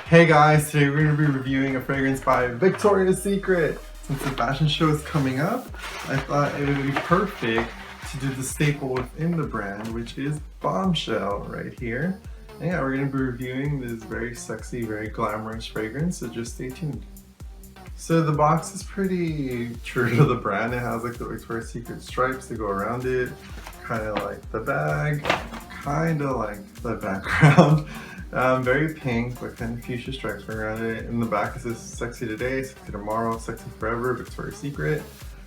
Hey guys, today we're going to be reviewing a fragrance by Victoria's Secret. Since the fashion show is coming up, I thought it would be perfect to do the staple within the brand, which is Bombshell right here. And yeah, we're going to be reviewing this very sexy, very glamorous fragrance, so just stay tuned. So the box is pretty true to the brand. It has like the Victoria's Secret stripes that go around it, kind of like the bag, kind of like the background. Very pink, but kind of fuchsia stripes around it. In the back it says sexy today, sexy tomorrow, sexy forever, Victoria's Secret.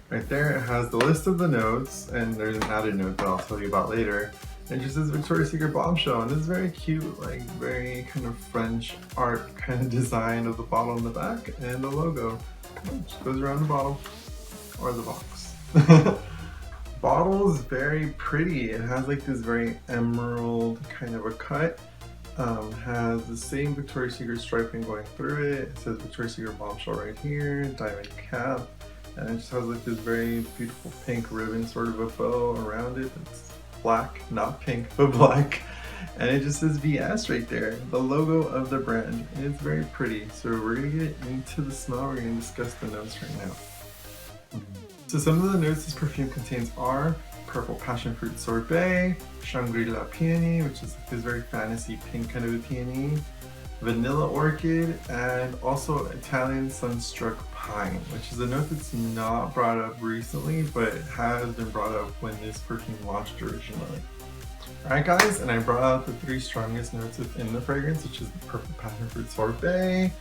Right there it has the list of the notes, and there's an added note that I'll tell you about later. It just says Victoria's Secret Bombshell, and this is very cute, like very kind of French art kind of design of the bottle in the back, and the logo which goes around the bottle, or the box. Bottle is very pretty. It has like this very emerald kind of a cut. Has the same Victoria's Secret striping going through it. It says Victoria's Secret Bombshell right here, diamond cap, and it just has like this very beautiful pink ribbon, sort of a bow around it that's black, not pink, but black. And it just says VS right there, the logo of the brand, and it's very pretty. So we're gonna get into the smell, we're gonna discuss the notes right now. So some of the notes this perfume contains are purple passion fruit sorbet, Shangri-La Puny, which is like this very fantasy pink kind of a peony, vanilla orchid, and also Italian sunstruck pine, which is a note that's not brought up recently, but it has been brought up when this perfume launched originally. Alright guys, and I brought out the three strongest notes within the fragrance, which is the purple passion fruit sorbet,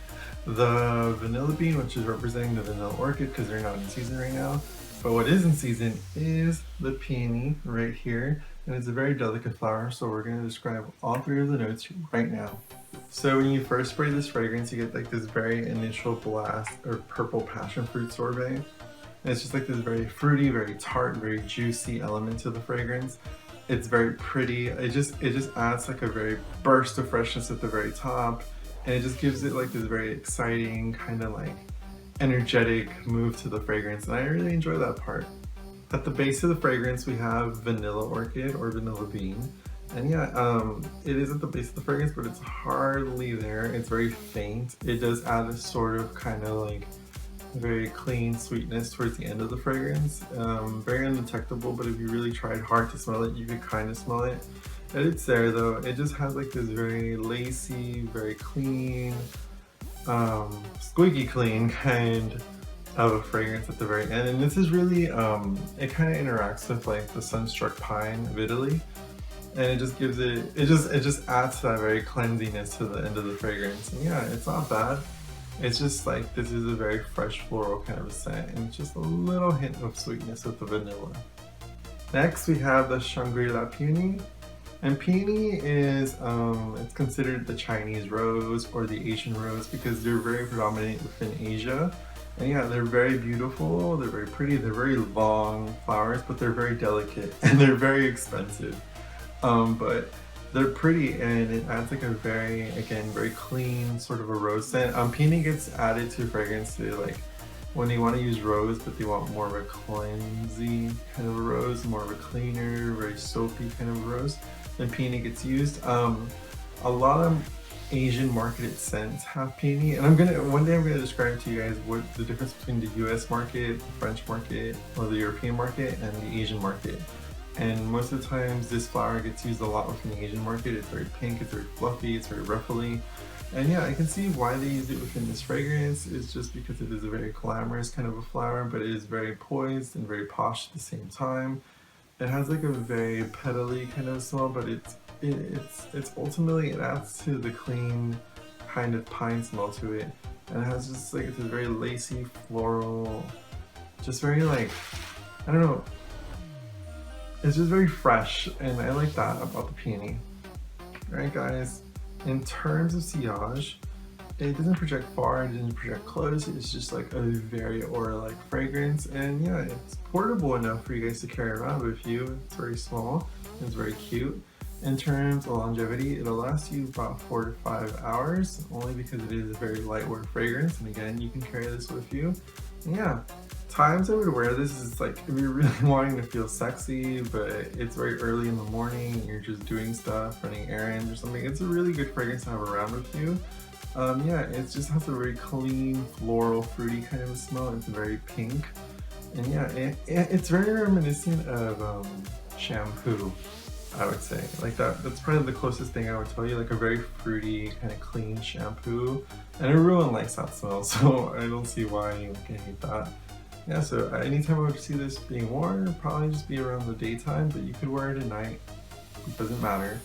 the vanilla bean, which is representing the vanilla orchid because they're not in season right now. But what is in season is the peony right here, and it's a very delicate flower, so we're going to describe all three of the notes right now. So when you first spray this fragrance, you get like this very initial blast of purple passion fruit sorbet. And it's just like this very fruity, very tart, very juicy element to the fragrance. It's very pretty. It just adds like a very burst of freshness at the very top, and it just gives it like this very exciting kind of like energetic move to the fragrance, and I really enjoy that part. At the base of the fragrance we have vanilla orchid or vanilla bean, and yeah, it is at the base of the fragrance, but it's hardly there. It's very faint. It does add a sort of kind of like very clean sweetness towards the end of the fragrance. Very undetectable, but if you really tried hard to smell it, you could kind of smell it. And it's there though. It just has like this very lacy, very clean, squeaky clean kind of a fragrance at the very end, and this is really it kind of interacts with like the sunstruck pine of Italy, and it just gives it just adds to that very cleansiness to the end of the fragrance. And yeah, it's not bad. It's just like this is a very fresh floral kind of a scent, and just a little hint of sweetness with the vanilla. Next we have the Shangri-La Puny. And peony is, it's considered the Chinese rose or the Asian rose because they're very predominant within Asia. And yeah, they're very beautiful, they're very pretty, they're very long flowers, but they're very delicate and they're very expensive. But they're pretty, and it adds like a very, again, very clean sort of a rose scent. Peony gets added to fragrance to like when they want to use rose, but they want more of a cleansy kind of a rose, more of a cleaner, very soapy kind of a rose. Then peony gets used. A lot of Asian marketed scents have peony, and one day I'm gonna describe to you guys what the difference between the US market, the French market, or the European market, and the Asian market. And most of the times this flower gets used a lot within the Asian market. It's very pink, it's very fluffy, it's very ruffly. And yeah, I can see why they use it within this fragrance. It's just because it is a very glamorous kind of a flower, but it is very poised and very posh at the same time. It has like a very petally kind of smell, but it's ultimately, it adds to the clean kind of pine smell to it. And it has just like this very lacy floral, just very like, I don't know, it's just very fresh, and I like that about the peony. Alright guys, in terms of sillage, it doesn't project far, it doesn't project close, it's just like a very aura-like fragrance, and yeah, it's portable enough for you guys to carry around with you. It's very small, it's very cute. In terms of longevity, it'll last you about 4 to 5 hours, only because it is a very lightweight fragrance, and again, you can carry this with you. And yeah, times I would wear this is like if you're really wanting to feel sexy, but it's very early in the morning, you're just doing stuff, running errands or something. It's a really good fragrance to have around with you. Yeah, it just has a very clean, floral, fruity kind of a smell. It's very pink. And yeah, it's very reminiscent of shampoo, I would say. Like that's probably the closest thing I would tell you, like a very fruity, kind of clean shampoo. And everyone likes that smell, so I don't see why you can hate that. Yeah, so anytime I would see this being worn, it'd probably just be around the daytime, but you could wear it at night. It doesn't matter.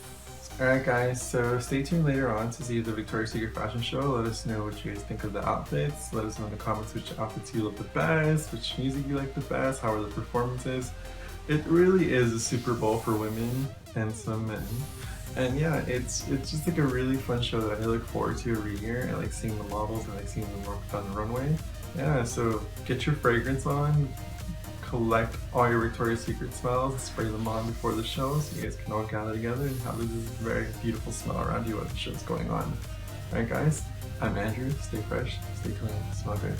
Alright guys, so stay tuned later on to see the Victoria's Secret fashion show. Let us know what you guys think of the outfits. Let us know in the comments which outfits you love the best, which music you like the best, how are the performances. It really is a Super Bowl for women and some men. And yeah, it's just like a really fun show that I look forward to every year. I like seeing the models, I like seeing them work on the runway. Yeah, so get your fragrance on, collect all your Victoria's Secret smells, spray them on before the show so you guys can all gather together and have this very beautiful smell around you while the show's going on. Alright guys, I'm Andrew, stay fresh, stay clean, smell good.